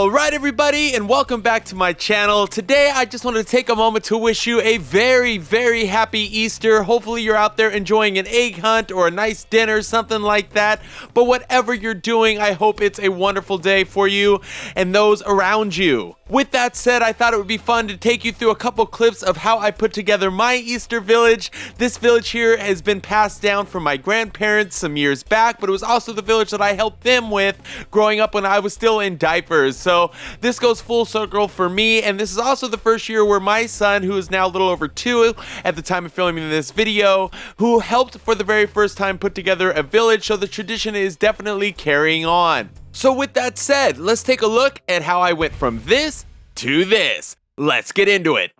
Alright everybody, and welcome back to my channel. Today I just wanted to take a moment to wish you a very, very happy Easter. Hopefully you're out there enjoying an egg hunt or a nice dinner, something like that. But whatever you're doing, I hope it's a wonderful day for you and those around you. With that said, I thought it would be fun to take you through a couple clips of how I put together my Easter village. This village here has been passed down from my grandparents some years back, but it was also the village that I helped them with growing up when I was still in diapers. So this goes full circle for me, and this is also the first year where my son, who is now a little over 2 at the time of filming this video, who helped for the very first time put together a village, so the tradition is definitely carrying on. So with that said, let's take a look at how I went from this to this. Let's get into it.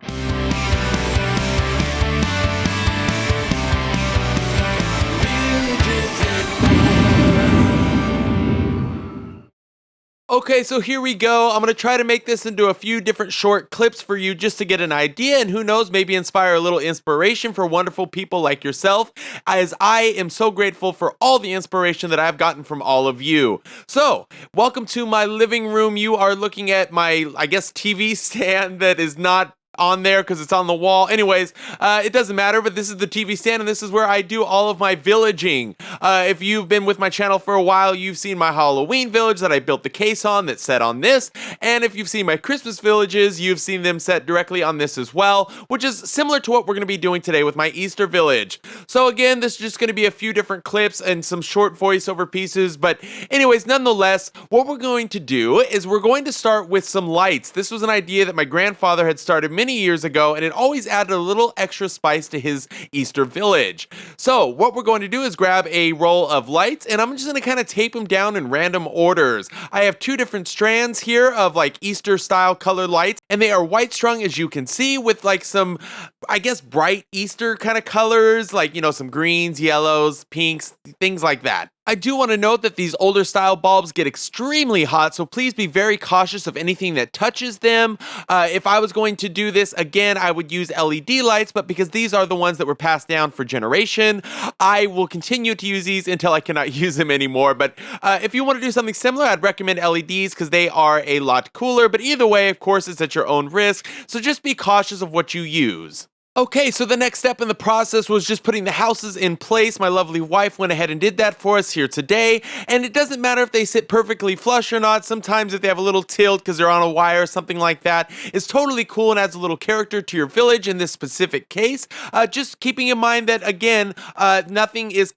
Okay, so here we go. I'm going to try to make this into a few different short clips for you just to get an idea, and who knows, maybe inspire a little inspiration for wonderful people like yourself, as I am so grateful for all the inspiration that I've gotten from all of you. So, welcome to my living room. You are looking at my, I guess, TV stand that is not on there because it's on the wall. Anyways, it doesn't matter, but this is the TV stand, and this is where I do all of my villaging. If you've been with my channel for a while, you've seen my Halloween village that I built the case on that's set on this, and if you've seen my Christmas villages, you've seen them set directly on this as well, which is similar to what we're going to be doing today with my Easter village. So again, this is just going to be a few different clips and some short voiceover pieces, but anyways, nonetheless, what we're going to do is we're going to start with some lights. This was an idea that my grandfather had started many years ago, and it always added a little extra spice to his Easter village. So what we're going to do is grab a roll of lights, and I'm just going to kind of tape them down in random orders. I have 2 different strands here of like Easter style colored lights, and they are white strung, as you can see, with like some, I guess, bright Easter kind of colors, like, you know, some greens, yellows, pinks, things like that. I do want to note that these older style bulbs get extremely hot, so please be very cautious of anything that touches them. If I was going to do this again, I would use LED lights, but because these are the ones that were passed down for generation, I will continue to use these until I cannot use them anymore. But if you want to do something similar, I'd recommend LEDs because they are a lot cooler, but either way, of course, it's at your own risk, so just be cautious of what you use. Okay, so the next step in the process was just putting the houses in place. My lovely wife went ahead and did that for us here today, and it doesn't matter if they sit perfectly flush or not. Sometimes if they have a little tilt because they're on a wire or something like that, it's totally cool and adds a little character to your village in this specific case. Just keeping in mind that, again, nothing is,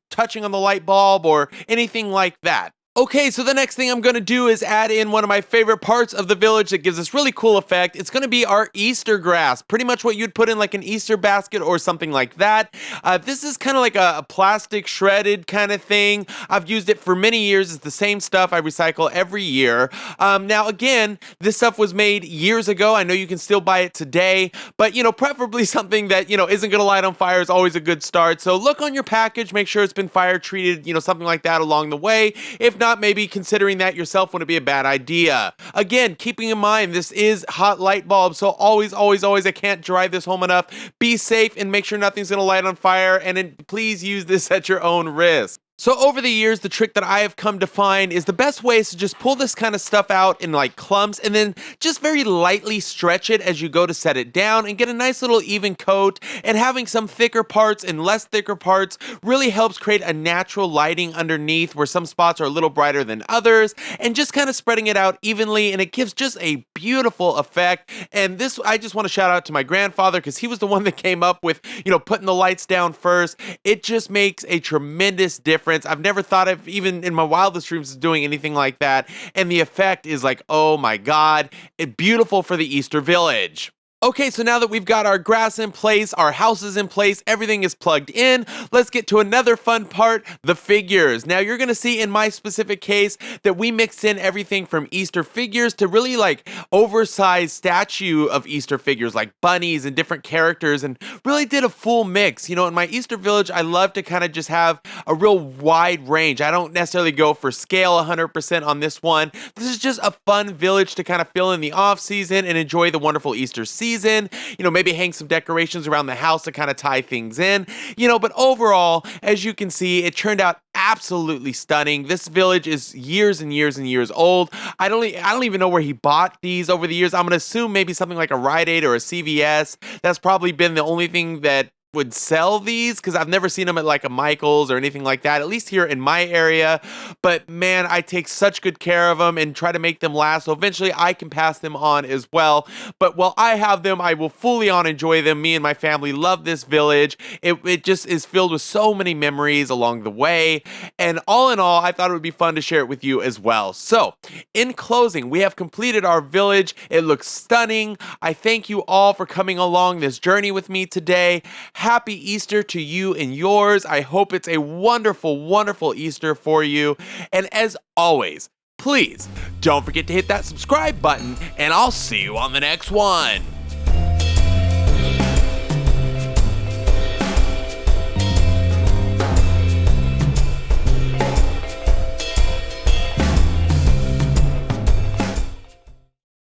touching on the light bulb or anything like that. Okay, so the next thing I'm going to do is add in one of my favorite parts of the village that gives this really cool effect. It's going to be our Easter grass, pretty much what you'd put in like an Easter basket or something like that. This is kind of like a plastic shredded kind of thing. I've used it for many years. It's the same stuff I recycle every year. Now, again, this stuff was made years ago. I know you can still buy it today, but, preferably something that, isn't going to light on fire is always a good start. So look on your package, make sure it's been fire treated, something like that along the way. If not, maybe considering that yourself wouldn't be a bad idea. Again, keeping in mind, this is hot light bulbs, so always, I can't drive this home enough. Be safe and make sure nothing's gonna light on fire, and then please use this at your own risk. So over the years, the trick that I have come to find is the best way is to just pull this kind of stuff out in like clumps and then just very lightly stretch it as you go to set it down and get a nice little even coat. And having some thicker parts and less thicker parts really helps create a natural lighting underneath where some spots are a little brighter than others, and just kind of spreading it out evenly, and it gives just a beautiful effect. And this, I just want to shout out to my grandfather because he was the one that came up with, putting the lights down first. It just makes a tremendous difference. I've never thought of, even in my wildest dreams, of doing anything like that, and the effect is like, oh my god, it's beautiful for the Easter village. Okay, so now that we've got our grass in place, our houses in place, everything is plugged in, let's get to another fun part, the figures. Now, you're going to see in my specific case that we mixed in everything from Easter figures to really like oversized statue of Easter figures like bunnies and different characters, and really did a full mix. In my Easter village, I love to kind of just have a real wide range. I don't necessarily go for scale 100% on this one. This is just a fun village to kind of fill in the off season and enjoy the wonderful Easter season. Maybe hang some decorations around the house to kind of tie things in, but overall, as you can see, it turned out absolutely stunning. This village is years and years and years old. I don't even know where he bought these over the years. I'm gonna assume maybe something like a Rite Aid or a CVS. That's probably been the only thing that would sell these, because I've never seen them at like a Michael's or anything like that, at least here in my area. But man, I take such good care of them and try to make them last, so eventually I can pass them on as well. But while I have them, I will fully on enjoy them. Me and my family love this village. It just is filled with so many memories along the way, and all in all, I thought it would be fun to share it with you as well. So in closing, we have completed our village. It looks stunning. I thank you all for coming along this journey with me today. Happy Easter to you and yours. I hope it's a wonderful, wonderful Easter for you. And as always, please don't forget to hit that subscribe button, and I'll see you on the next one.